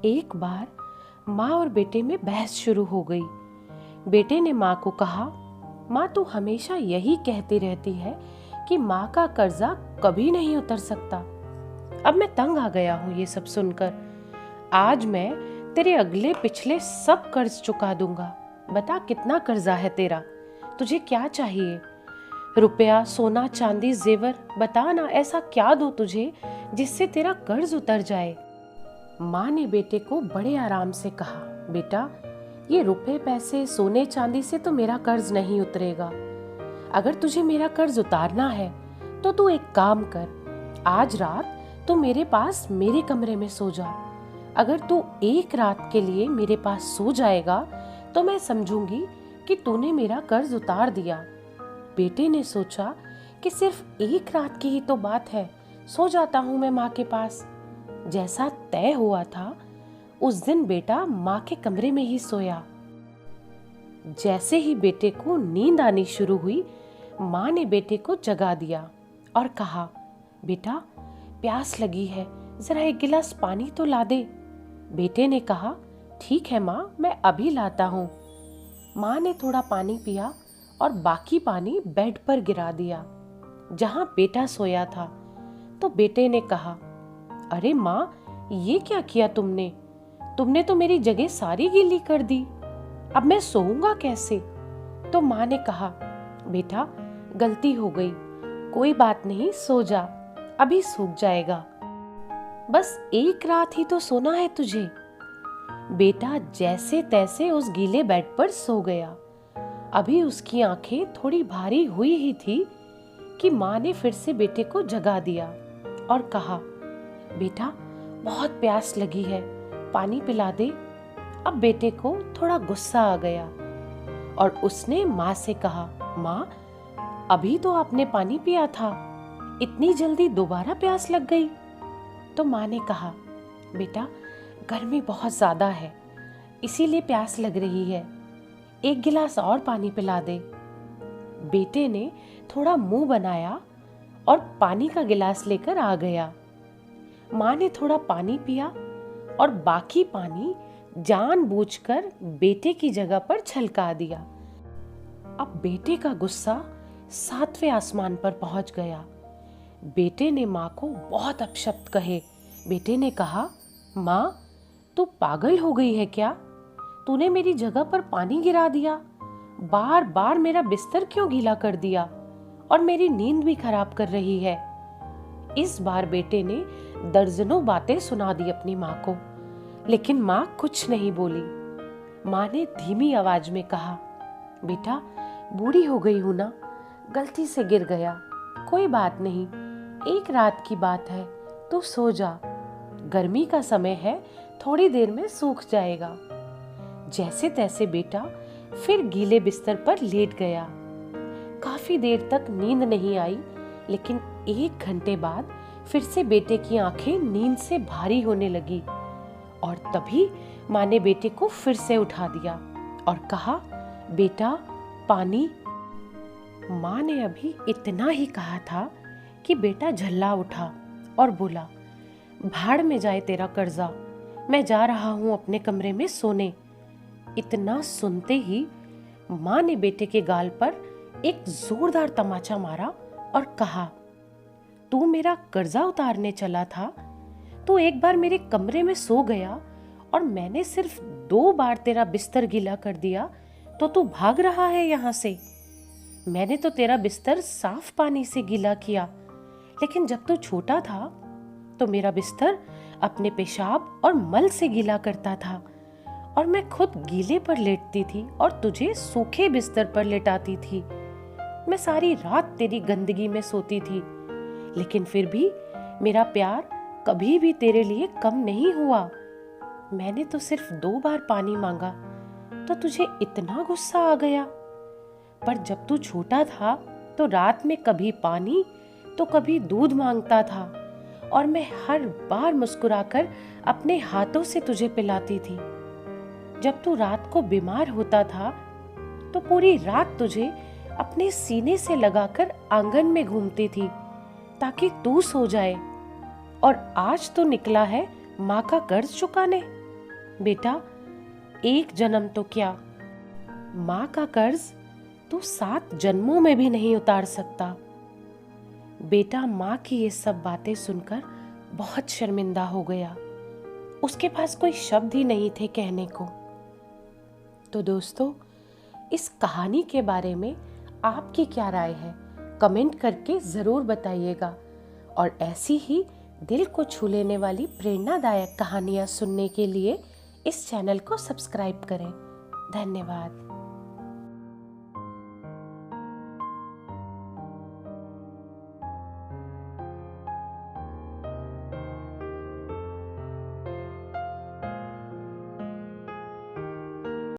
एक बार माँ और बेटे में बहस शुरू हो गई। बेटे ने माँ को कहा, माँ तू हमेशा यही कहती रहती है कि माँ का कर्जा कभी नहीं उतर सकता। अब मैं तंग आ गया हूँ ये सब सुनकर। आज मैं तेरे अगले पिछले सब कर्ज चुका दूंगा। बता कितना कर्जा है तेरा, तुझे क्या चाहिए? रुपया, सोना, चांदी, जेवर, बता ना, ऐसा क्या दो तुझे जिससे तेरा कर्ज उतर जाए? माँ ने बेटे को बड़े आराम से कहा, बेटा ये रुपए पैसे सोने चांदी से तो मेरा कर्ज नहीं उतरेगा। अगर तुझे मेरा कर्ज उतारना है तो तू एक काम कर, आज रात तू मेरे पास मेरे कमरे में सो जा। अगर तू एक रात के लिए मेरे पास सो जाएगा तो मैं समझूंगी कि तूने मेरा कर्ज उतार दिया। बेटे ने सोचा कि सिर्फ एक रात की ही तो बात है, सो जाता हूं मैं माँ के पास। जैसा तय हुआ था उस दिन बेटा माँ के कमरे में ही सोया। जैसे ही बेटे को नींद आनी शुरू हुई, माँ ने बेटे को जगा दिया और कहा, बेटा प्यास लगी है, जरा एक गिलास पानी तो ला दे। बेटे ने कहा, ठीक है माँ, मैं अभी लाता हूँ। माँ ने थोड़ा पानी पिया और बाकी पानी बेड पर गिरा दिया जहां बेटा सोया था। तो बेटे ने कहा, अरे माँ ये क्या किया तुमने? तुमने तो मेरी जगह सारी गीली कर दी, अब मैं सोऊंगा कैसे? तो माँ ने कहा, बेटा गलती हो गई, कोई बात नहीं, सो जा, अभी सूख जाएगा। बस एक रात ही तो सोना है तुझे। बेटा जैसे तैसे उस गीले बेड पर सो गया। अभी उसकी आंखें थोड़ी भारी हुई ही थी कि माँ ने फिर से बेटे को जगा दिया और कहा, बेटा बहुत प्यास लगी है, पानी पिला दे। अब बेटे को थोड़ा गुस्सा आ गया और उसने माँ से कहा, माँ अभी तो आपने पानी पिया था, इतनी जल्दी दोबारा प्यास लग गई? तो माँ ने कहा, बेटा गर्मी बहुत ज्यादा है, इसीलिए प्यास लग रही है, एक गिलास और पानी पिला दे। बेटे ने थोड़ा मुंह बनाया और पानी का गिलास लेकर आ गया। माँ ने थोड़ा पानी पिया और बाकी पानी जानबूझकर बेटे की जगह पर छलका दिया। अब बेटे का गुस्सा 7वें आसमान पर पहुंच गया। बेटे ने माँ को बहुत अपशब्द कहे। बेटे ने कहा, माँ तू पागल हो गई है क्या? तूने मेरी जगह पर पानी गिरा दिया, बार बार मेरा बिस्तर क्यों गीला कर दिया और मेरी नींद भी खराब कर रही है। इस बार बेटे ने दर्जनों बातें सुना दी अपनी माँ को, लेकिन माँ कुछ नहीं बोली। माँ ने धीमी आवाज में कहा, बेटा बूढ़ी हो गई हूं ना, गलती से गिर गया, कोई बात नहीं, एक रात की बात है, तू सो जा, गर्मी का समय है, थोड़ी देर में सूख जाएगा। जैसे तैसे बेटा फिर गीले बिस्तर पर लेट गया। काफी देर तक नींद नहीं आई, लेकिन 1 घंटे बाद फिर से बेटे की आंखें नींद से भारी होने लगी और तभी माँ ने बेटे को फिर से उठा दिया और कहा, बेटा पानी। माँ ने अभी इतना ही कहा था कि बेटा झल्ला उठा और बोला, भाड़ में जाए तेरा कर्जा, मैं जा रहा हूं अपने कमरे में सोने। इतना सुनते ही माँ ने बेटे के गाल पर एक जोरदार तमाचा मारा और कहा, तू मेरा कर्जा उतारने चला था, तू एक बार मेरे कमरे में सो गया और मैंने सिर्फ 2 बार तेरा बिस्तर गीला कर दिया तो तू भाग रहा है यहाँ से। मैंने तो तेरा बिस्तर साफ पानी से गीला किया, लेकिन जब तू छोटा था तो मेरा बिस्तर अपने पेशाब और मल से गीला करता था और मैं खुद गीले पर लेटती थी और तुझे सूखे बिस्तर पर लेटाती थी। मैं सारी रात तेरी गंदगी में सोती थी, लेकिन फिर भी मेरा प्यार कभी भी तेरे लिए कम नहीं हुआ। मैंने तो सिर्फ 2 बार पानी मांगा तो तुझे इतना गुस्सा आ गया। पर जब तू छोटा था तो रात में कभी पानी तो कभी दूध मांगता था और मैं हर बार मुस्कुराकर अपने हाथों से तुझे पिलाती थी। जब तू रात को बीमार होता था तो पूरी रात तुझे अपने सीने से लगाकर आंगन में घूमती थी ताकि तू सो जाए। और आज तो निकला है माँ का कर्ज चुकाने। बेटा, एक जन्म तो क्या, माँ का कर्ज तू 7 जन्मों में भी नहीं उतार सकता। बेटा माँ की ये सब बातें सुनकर बहुत शर्मिंदा हो गया। उसके पास कोई शब्द ही नहीं थे कहने को। तो दोस्तों, इस कहानी के बारे में आपकी क्या राय है, कमेंट करके ज़रूर बताइएगा। और ऐसी ही दिल को छू लेने वाली प्रेरणादायक कहानियाँ सुनने के लिए इस चैनल को सब्सक्राइब करें। धन्यवाद।